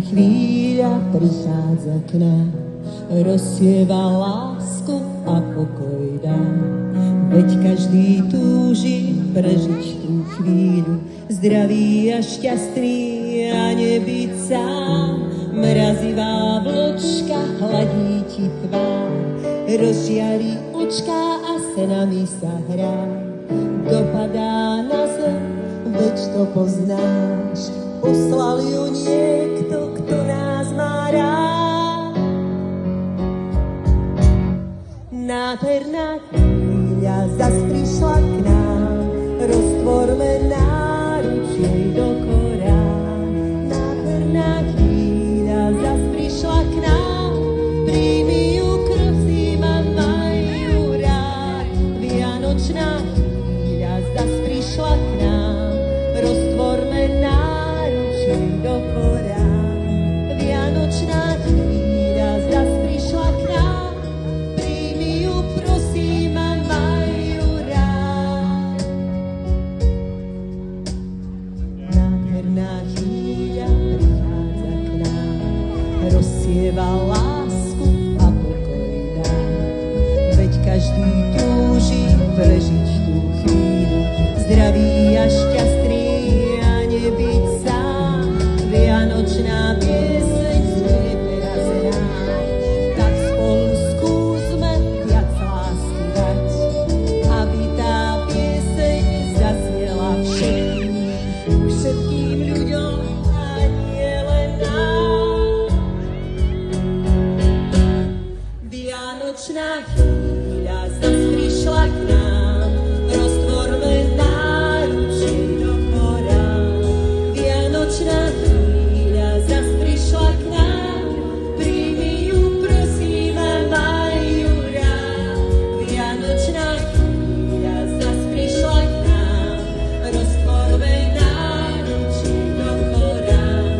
chvíľa prichádza k nám, rozsieva lásku a pokoj dá. Veď každý túži prežiť tú chvíľu, zdravý a šťastný a nebyť sám. Mrazivá vločka hladí ti tvár, rozžiarí očká a senami sa hrá. Dopadá na zem, veď to poznáš, poslal ju niekto, kto nás má rád. Nádherná chvíľa zas prišla k nám, roztvorme náruč jej do korán. Nádherná chvíľa zas prišla k nám, príjmi ju, prosím, a maj ju rád. Vianočná chvíľa zas prišla k nám, roztvorme náruč jej do korán. Vianočná chvíľa zas prišla k nám, príjmi ju, prosím, a maj ju rád. Nádherná chvíľa prichádza k nám, rozsieva lásku a pokoj dá. Veď každý túži prežiť tú chvíľu, zdravý a šťastný a nebyť sám. Vianočná pieseň znie teraz rád, tak spolu skúsme viac lásky dať, aby tá pieseň zaznela všetkým ľuďom a nie len nám. Vianočná chvíľa zas prišla k nám, roztvorme náruč jej do korán. Vianočná chvíľa zas prišla k nám, príjmi ju, prosím, a maj ju rád. Vianočná chvíľa zas prišla k nám, roztvorme náruč jej do korán.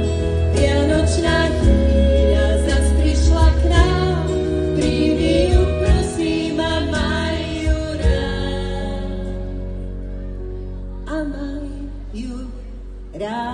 Vianočná chvíľa zas prišla k nám, príjmi ju, prosím, a maj ju rád. A maj ju rád.